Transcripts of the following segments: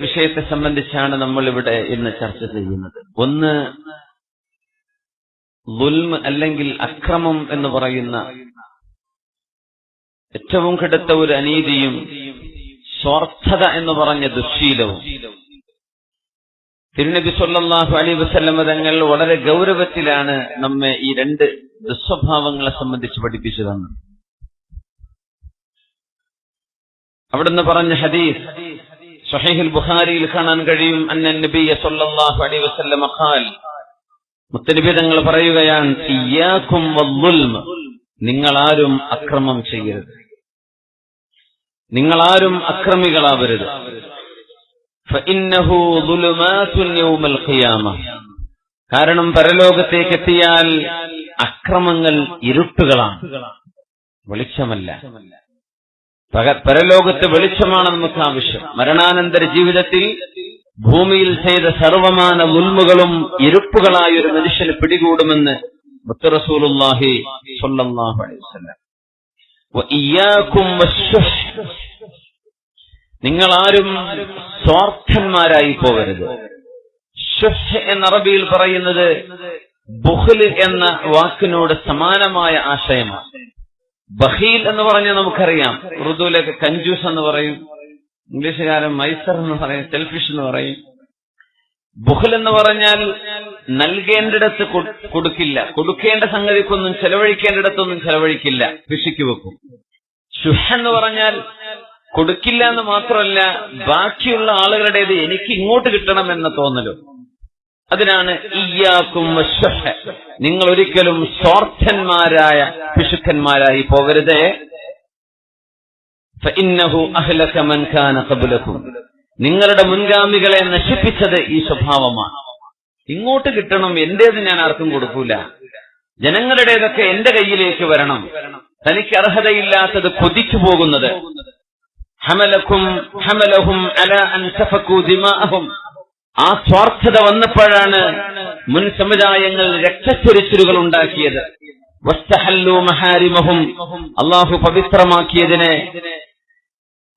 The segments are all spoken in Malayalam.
വിഷയത്തെ സംബന്ധിച്ചാണ് നമ്മൾ ഇവിടെ ഇന്ന് ചർച്ച ചെയ്യുന്നത്. ഒന്ന്, ദുൽമ് അല്ലെങ്കിൽ അക്രമം എന്ന് പറയുന്ന ഏറ്റവും കടുത്ത ഒരു അനീതിയും സ്വാർത്ഥത എന്ന് പറഞ്ഞ ദുശ്ശീലവും തിരുനബി സല്ലല്ലാഹു അലൈഹി വസല്ലം തങ്ങൾ വളരെ ഗൗരവത്തിലാണ് നമ്മെ ഈ രണ്ട് ദുസ്വഭാവങ്ങളെ സംബന്ധിച്ച് പഠിപ്പിച്ചു തന്നത്. അവിടുന്ന് പറഞ്ഞ ഹദീസ് സ്വഹീഹുൽ ബുഖാരിയിൽ കാണാൻ കഴിയും. അന്നൻ നബിയ സല്ലല്ലാഹു അലൈഹി വസല്ലം ഖാൽ, മുത്തനബി തങ്ങൾ പറയുകയാണ്, ഇയ്യാകും വദ്ദുൽമ, നിങ്ങളാരും അക്രമം ചെയ്യരുത്, നിങ്ങളാരും അക്രമികളാവരുത്. ഫഇന്നഹു ദുലുമാതുൻ യൗമൽ ഖിയാമ, കാരണം പരലോകത്തേക്ക് എത്തിയാൽ അക്രമങ്ങൾ ഇരുട്ടുകളാണ്, വെളിച്ചമല്ല. പരലോകത്ത് വെളിച്ചമാണ് നമുക്ക് ആവശ്യം. മരണാനന്തര ജീവിതത്തിൽ ഭൂമിയിൽ ചെയ്ത സർവമാന ദുൽമുകളും ഇരുട്ടുകളായ ഒരു മനുഷ്യന് പിടികൂടുമെന്ന് മുത്ത് റസൂലുള്ളാഹി സ്വല്ലല്ലാഹു അലൈഹി വസല്ലം. വഇയ്യാകും വശുഹ്, നിങ്ങളാരും സ്വാർത്ഥന്മാരായി പോകരുത്. ശുഹ് എന്ന അറബിയിൽ പറയുന്നത് ബുഖ്ല് എന്ന വാക്കിനോട് സമാനമായ ആശയമാണ്. ബഖീൽ എന്ന് പറഞ്ഞാൽ നമുക്കറിയാം, ഉറുദുവിലേക്ക് കഞ്ചൂസ് എന്ന് പറയും, ഇംഗ്ലീഷുകാരൻ മൈസർ എന്ന് പറയും, സെൽഫിഷ് എന്ന് പറയും. ബുഖൽ എന്ന് പറഞ്ഞാൽ നൽകേണ്ടിടത്ത് കൊടുക്കില്ല, കൊടുക്കേണ്ട സംഗതിക്കൊന്നും ചെലവഴിക്കേണ്ടിടത്തൊന്നും ചെലവഴിക്കില്ല, കൃഷിക്ക് വെക്കും. ശുഹ് എന്ന് പറഞ്ഞാൽ കൊടുക്കില്ല എന്ന് മാത്രമല്ല, ബാക്കിയുള്ള ആളുകളുടേത് എനിക്ക് ഇങ്ങോട്ട് കിട്ടണമെന്ന തോന്നലും. അതിനാണ് ഇയ്യാകും വശുഹ്, നിങ്ങൾ ഒരിക്കലും സ്വാർത്ഥന്മാരായ പിശുക്കന്മാരായി പോകരുത്. ഫഇന്നഹു അഹ്ലക മൻ കാന ഖബ്ലകും, നിങ്ങളുടെ മുൻഗാമികളെ നശിപ്പിച്ചത് ഈ സ്വഭാവമാണ്. ഇങ്ങോട്ട് കിട്ടണം, എന്റേത് ഞാൻ ആർക്കും കൊടുക്കൂല, ജനങ്ങളുടേതൊക്കെ എന്റെ കയ്യിലേക്ക് വരണം, തനിക്ക് അർഹതയില്ലാത്തത് കൊതിച്ചു പോകുന്നത്. ഹമലഹും അലാ അൻ സഫകൂ ദിമാഅഹും, ആ സ്വാർത്ഥത വന്നപ്പോഴാണ് മുൻ സമുദായങ്ങൾ രക്തച്ചൊരിച്ചിലുകൾ ഉണ്ടാക്കിയത്. വസ്തഹല്ലൂ മഹാരിമഹും, അല്ലാഹു പവിത്രമാക്കിയതിനെ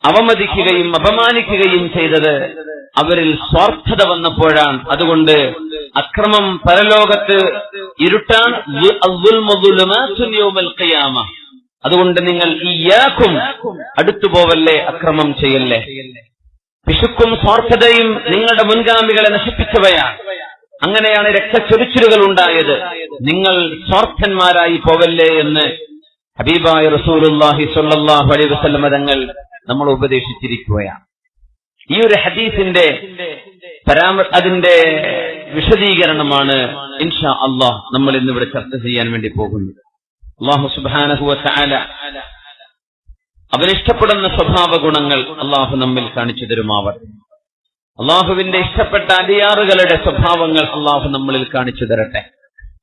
അവമതിക്കുകയും അപമാനിക്കുകയും ചെയ്തത് അവരിൽ സ്വാർത്ഥത വന്നപ്പോഴാണ്. അതുകൊണ്ട് അക്രമം പരലോകത്ത് ഇരുട്ടാണ്. അതുകൊണ്ട് നിങ്ങൾ ഇയ്യാകും, അടുത്തു പോവല്ലേ, അക്രമം ചെയ്യല്ലേ. പിശുക്കും സ്വാർത്ഥതയും നിങ്ങളുടെ മുൻഗാമികളെ നശിപ്പിച്ചവയാണ്. അങ്ങനെയാണ് രക്തച്ചൊരിച്ചിലുകൾ ഉണ്ടായത്. നിങ്ങൾ സ്വാർത്ഥന്മാരായി പോവല്ലേ എന്ന് ഹബീബായ റസൂലുള്ളാഹി സ്വല്ലല്ലാഹു അലൈഹി വസല്ലം തങ്ങൾ നമ്മൾ ഉപദേശിച്ചിരിക്കുകയാണ്. ഈ ഒരു ഹദീസിന്റെ അതിന്റെ വിശദീകരണമാണ് ഇൻഷാ അല്ലാഹ് നമ്മൾ ഇന്നിവിടെ ചർച്ച ചെയ്യാൻ വേണ്ടി പോകുന്നത്. അല്ലാഹു സുബ്ഹാനഹു വ തആല അവനിഷ്ടപ്പെടുന്ന സ്വഭാവ ഗുണങ്ങൾ അല്ലാഹു നമ്മിൽ കാണിച്ചു തരുമാവട്ടെ. അല്ലാഹുവിന്റെ ഇഷ്ടപ്പെട്ട അടിയാറുകളുടെ സ്വഭാവങ്ങൾ അല്ലാഹു നമ്മളിൽ കാണിച്ചു തരട്ടെ.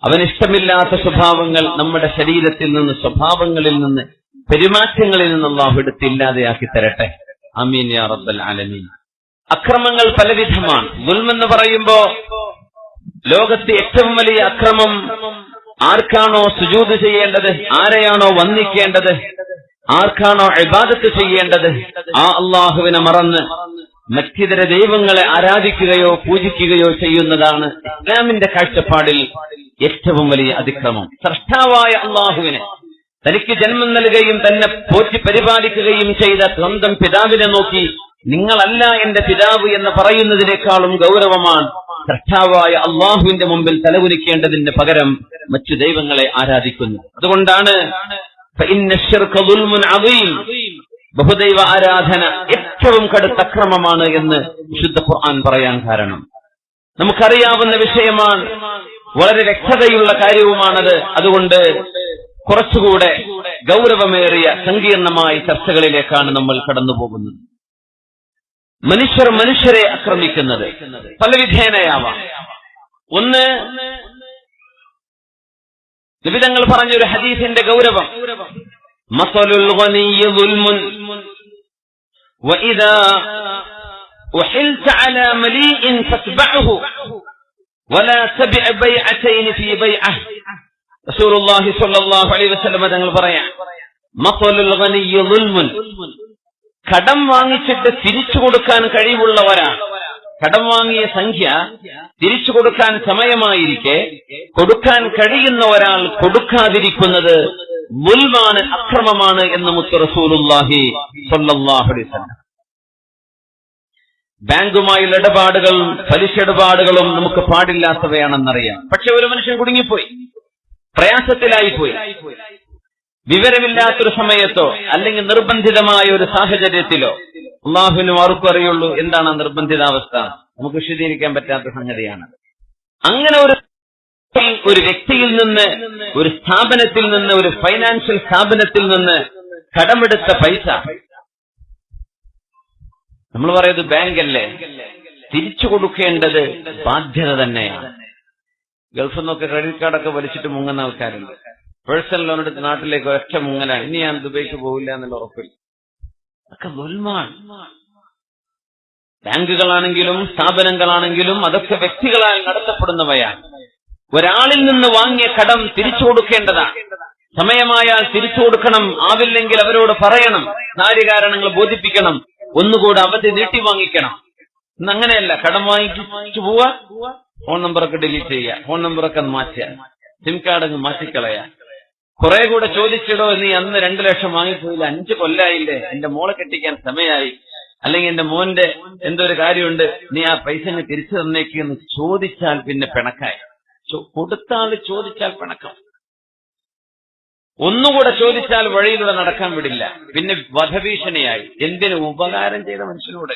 അവനിഷ്ടമില്ലാത്ത സ്വഭാവങ്ങൾ നമ്മുടെ ശരീരത്തിൽ നിന്ന്, സ്വഭാവങ്ങളിൽ നിന്ന്, പെരുമാറ്റങ്ങളിൽ നിന്ന് അല്ലാഹു എടുത്തില്ലാതെയാക്കി തരട്ടെ. ആമീൻ യാ റബ്ബൽ ആലമീൻ. അക്രമങ്ങൾ പലവിധമാണ്. ദുൽമെന്ന് പറയുമ്പോ ലോകത്തെ ഏറ്റവും വലിയ അക്രമം ആർക്കാണോ സുജൂദ് ചെയ്യേണ്ടത്, ആരെയാണോ വന്ദിക്കേണ്ടത്, ആർക്കാണോ ഇബാദത്ത് ചെയ്യേണ്ടത്, ആ അള്ളാഹുവിനെ മറന്ന് മറ്റിതര ദൈവങ്ങളെ ആരാധിക്കുകയോ പൂജിക്കുകയോ ചെയ്യുന്നതാണ് ഇസ്ലാമിന്റെ കാഴ്ചപ്പാടിൽ ഏറ്റവും വലിയ അതിക്രമം. സ്രഷ്ടാവായ അള്ളാഹുവിനെ, തനിക്ക് ജന്മം നൽകുകയും തന്നെ പോറ്റി പരിപാലിക്കുകയും ചെയ്ത സ്വന്തം പിതാവിനെ നോക്കി നിങ്ങളല്ല എന്റെ പിതാവ് എന്ന് പറയുന്നതിനേക്കാളും ഗൗരവമാണ് സ്രഷ്ടാവായ അള്ളാഹുവിന്റെ മുമ്പിൽ തലകുനിക്കേണ്ടതിന് പകരം മറ്റു ദൈവങ്ങളെ ആരാധിക്കുന്നു. അതുകൊണ്ടാണ് ബഹുദൈവ ആരാധന ഏറ്റവും കടുത്ത അക്രമമാണ് എന്ന് വിശുദ്ധ ഖുർആൻ പറയാൻ കാരണം. നമുക്കറിയാവുന്ന വിഷയമാണ്, വളരെ വ്യക്തതയുള്ള കാര്യവുമാണത്. അതുകൊണ്ട് കുറച്ചുകൂടെ ഗൗരവമേറിയ സങ്കീർണമായ ചർച്ചകളിലേക്കാണ് നമ്മൾ കടന്നു പോകുന്നത്. മനുഷ്യരെ ആക്രമിക്കുന്നത് പല വിധേനയാവാം. ഒന്ന്, നബി തങ്ങൾ പറഞ്ഞൊരു ഹദീസിന്റെ ഗൗരവം, മസലുൽ ഗനിയ്യി ദുൽമുൻ വഇദാ ഉഹിൽത അലാ മലീഇൻ ഫത്ബഅഹു വലാ തബിഅ ബൈഅതൈൻ ഫീ ബൈഅഹ്. റസൂലുള്ളാഹി സ്വല്ലല്ലാഹു അലൈഹി വസല്ലം തങ്ങൾ പറയാം, മസലുൽ ഗനിയ്യി ദുൽമുൻ, കടം വാങ്ങിച്ചിട്ട് തിരിച്ചു കൊടുക്കാൻ കഴിവുള്ളവരാണ് കടം വാങ്ങിയ സംഖ്യ തിരിച്ചു കൊടുക്കാൻ സമയമായിരിക്കെ കൊടുക്കാൻ കഴിയുന്ന ഒരാൾ കൊടുക്കാതിരിക്കുന്നത് ദുൽമാണ്, അക്രമമാണ് എന്ന് മുത്ത് റസൂലുള്ളാഹി സ്വല്ലല്ലാഹു അലൈഹി വസല്ലം. ബാങ്കുമായുള്ള ഇടപാടുകളും പലിശ ഇടപാടുകളും നമുക്ക് പാടില്ലാത്തവയാണെന്നറിയാം. പക്ഷെ ഒരു മനുഷ്യൻ കുടുങ്ങിപ്പോയി, പ്രയാസത്തിലായിപ്പോയി, വിവരമില്ലാത്തൊരു സമയത്തോ അല്ലെങ്കിൽ നിർബന്ധിതമായ ഒരു സാഹചര്യത്തിലോ, അള്ളാഹുവിനും ആർക്കും അറിയുള്ളൂ എന്താണ് ആ നിർബന്ധിതാവസ്ഥ, നമുക്ക് വിശദീകരിക്കാൻ പറ്റാത്ത സംഗതിയാണ്. അങ്ങനെ ഒരു വ്യക്തിയിൽ നിന്ന്, ഒരു സ്ഥാപനത്തിൽ നിന്ന്, ഒരു ഫൈനാൻഷ്യൽ സ്ഥാപനത്തിൽ നിന്ന് കടമെടുത്ത പൈസ, നമ്മൾ പറയുന്നത് ബാങ്കല്ലേ, തിരിച്ചു കൊടുക്കേണ്ടത് ബാധ്യത തന്നെയാണ്. ഗൾഫിൽ നിന്നൊക്കെ ക്രെഡിറ്റ് കാർഡൊക്കെ വലിച്ചിട്ട് മുങ്ങുന്ന ആൾക്കാരുണ്ട്. പേഴ്സണൽ ലോൺ എടുത്ത് നാട്ടിലേക്ക് ഒറ്റ മുങ്ങലാണ്, ഇനി ഞാൻ ദുബൈക്ക് പോവില്ല എന്നുള്ള ഉറപ്പിൽ. അതൊക്കെ ദുൽമാണ്. ബാങ്കുകളാണെങ്കിലും സ്ഥാപനങ്ങളാണെങ്കിലും അതൊക്കെ വ്യക്തികളാൽ നടത്തപ്പെടുന്നവയാണ്. ഒരാളിൽ നിന്ന് വാങ്ങിയ കടം തിരിച്ചു കൊടുക്കേണ്ടതാണ്. സമയമായാൽ തിരിച്ചു കൊടുക്കണം. ആവില്ലെങ്കിൽ അവരോട് പറയണം, കാര്യകാരണങ്ങൾ ബോധിപ്പിക്കണം, ഒന്നുകൂടെ അവധി നീട്ടി വാങ്ങിക്കണം. ഇന്നങ്ങനെയല്ല, കടം വാങ്ങിച്ചു പോവാ, ഫോൺ നമ്പറൊക്കെ ഡിലീറ്റ് ചെയ്യുക, ഫോൺ നമ്പറൊക്കെ മാറ്റുക, സിം കാർഡ് അങ്ങ് മാറ്റിക്കളയാ. കുറെ കൂടെ ചോദിച്ചിടോ, നീ അന്ന് 2 ലക്ഷം വാങ്ങിപ്പോയില്ല, 5 കൊല്ലായില്ലേ, എന്റെ മോളെ കെട്ടിക്കാൻ സമയമായി, അല്ലെങ്കിൽ എന്റെ മോന്റെ എന്തൊരു കാര്യമുണ്ട്, നീ ആ പൈസ തിരിച്ചു തന്നേക്കെന്ന് ചോദിച്ചാൽ പിന്നെ പിണക്കായി. കൊടുത്ത ആള് ചോദിച്ചാൽ പിണക്കം. ഒന്നുകൂടെ ചോദിച്ചാൽ വഴിയിലൂടെ നടക്കാൻ വിടില്ല, പിന്നെ വധഭീഷണിയായി. എന്തിനു? ഉപകാരം ചെയ്ത മനുഷ്യനോട്.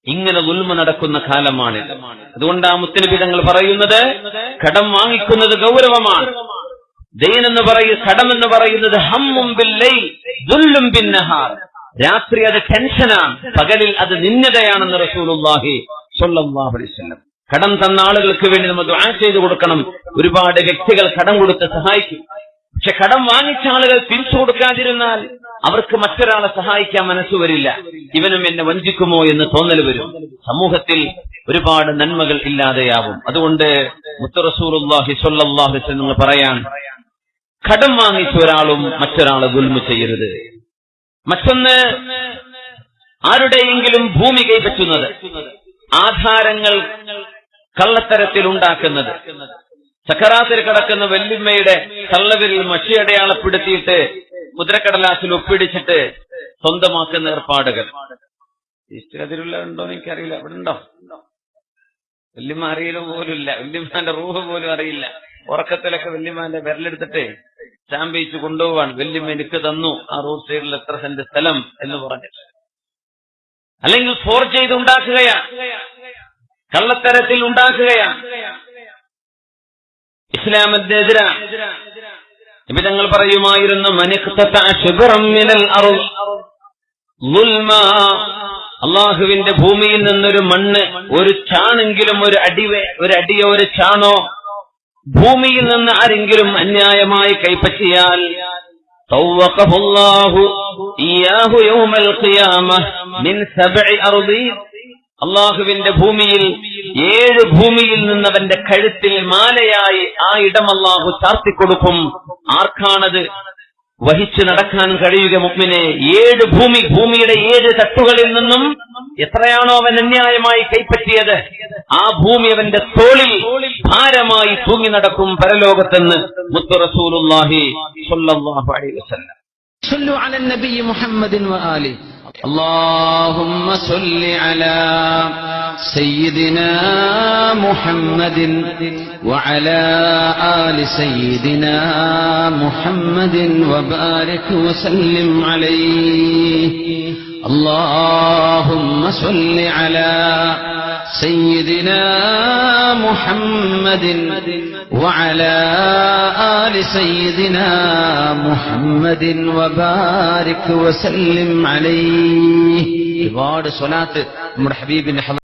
ഇങ്ങനെ ദുൽമ നടക്കുന്ന കാലമാണിത്. അതുകൊണ്ട് ആ മുത്തനബി തങ്ങൾ പറയുന്നത്, കടം വാങ്ങിക്കുന്നത് ഗൗരവമാണ്. ദൈൻ എന്ന് പറയുന്നത്, കടം എന്ന് പറയുന്നത് ഹമ്മും ബില്ലൈൽ ദുല്ലും ബിന്നഹാർ, രാത്രി അത് ടെൻഷനാണ്, പകലിൽ അത് നിന്ദതയാണെന്ന് റസൂലുള്ളാഹി സ്വല്ലല്ലാഹു അലൈഹി വസല്ലം. കടം തന്ന ആളുകൾക്ക് വേണ്ടി നമ്മൾ ദുആ ചെയ്തു കൊടുക്കണം. ഒരുപാട് വ്യക്തികൾ കടം കൊടുത്ത് സഹായിക്കും. പക്ഷെ കടം വാങ്ങിച്ച ആളുകൾ തിരിച്ചു കൊടുക്കാതിരുന്നാൽ അവർക്ക് മറ്റൊരാളെ സഹായിക്കാൻ മനസ്സ് വരില്ല. ഇവനും എന്നെ വഞ്ചിക്കുമോ എന്ന് തോന്നൽ വരും. സമൂഹത്തിൽ ഒരുപാട് നന്മകൾ ഇല്ലാതെയാവും. അതുകൊണ്ട് മുത്ത് റസൂലുള്ളാഹി സ്വല്ലല്ലാഹു അലൈഹി വസല്ലം പറയാൻ, കടം വാങ്ങിച്ച ഒരാളും മറ്റൊരാളെ ദുൽമ ചെയ്യരുത്. മറ്റൊന്ന്, ആരുടെയെങ്കിലും ഭൂമി കൈപ്പറ്റുന്നത്, ആധാരങ്ങൾ കള്ളത്തരത്തിൽ ഉണ്ടാക്കുന്നത്, സക്കറാത്തിൽ കിടക്കുന്ന വല്യമ്മയുടെ കള്ളവിരൽ മഷിയടയാളപ്പെടുത്തിയിട്ട് മുദ്രക്കടലാസിൽ ഒപ്പിടിച്ചിട്ട് സ്വന്തമാക്കുന്ന ഏർപ്പാടുകൾ. ഈസ്റ്റതിലുള്ള ഉണ്ടോ എന്ന് എനിക്കറിയില്ല. ഇവിടെ ഉണ്ടോ? വല്യമ്മ അറിയില്ല പോലുമില്ല, വല്യമ്മാന്റെ റൂഹ് പോലും അറിയില്ല. ഉറക്കത്തിലൊക്കെ വല്യമ്മാന്റെ വിരലെടുത്തിട്ട് ചാമ്പിച്ച് കൊണ്ടുപോവാൻ, വല്യമ്മ എനിക്ക് തന്നു ആ റോഡ് സൈഡിൽ എത്ര സെന്റ് സ്ഥലം എന്ന് പറഞ്ഞിട്ട്. അല്ലെങ്കിൽ ഫോർജ് ചെയ്ത് ഉണ്ടാക്കുകയാണ്, കള്ളത്തരത്തിൽ ഉണ്ടാക്കുകയാണ്. ഇസ്ലാമിനെതിരാണ്. നിബിതങ്ങൾ പറയുമായിരുന്നു, അള്ളാഹുവിന്റെ ഭൂമിയിൽ നിന്നൊരു മണ്ണ്, ഒരു ചാണെങ്കിലും, ഒരു അടിയോ ഒരു ചാണോ ഭൂമിയിൽ നിന്ന് ആരെങ്കിലും അന്യായമായി കൈപ്പറ്റിയാൽ അള്ളാഹുവിന്റെ ഭൂമിയിൽ 7 ഭൂമിയിൽ നിന്നവന്റെ കഴുത്തിൽ മാലയായി ആ ഇടം അള്ളാഹു ചാർത്തിക്കൊടുക്കും. ആർക്കാണത് വഹിച്ചു നടക്കാൻ കഴിയുക? മുഅ്മിനെ. 7 ഭൂമിയുടെ 7 തട്ടുകളിൽ നിന്നും എത്രയാണോ അവൻ അന്യായമായി കൈപ്പറ്റിയത്, ആ ഭൂമി അവന്റെ തോളിൽ ഭാരമായി തൂങ്ങി നടക്കും പരലോകത്തെന്ന് മുത്ത് റസൂലുള്ളാഹി സ്വല്ലല്ലാഹു അലൈഹി വസല്ലം. صلوا على النبي محمد وآله. اللهم صل على سيدنا محمد وعلى آل سيدنا محمد وبارك وسلم عليه. اللهم صل على سيدنا محمد وعلى آل سيدنا محمد وبارك وسلم عليه. ഒരുപാട് സ്വലാത്ത് നമ്മുടെ ഹബീബിന്റെ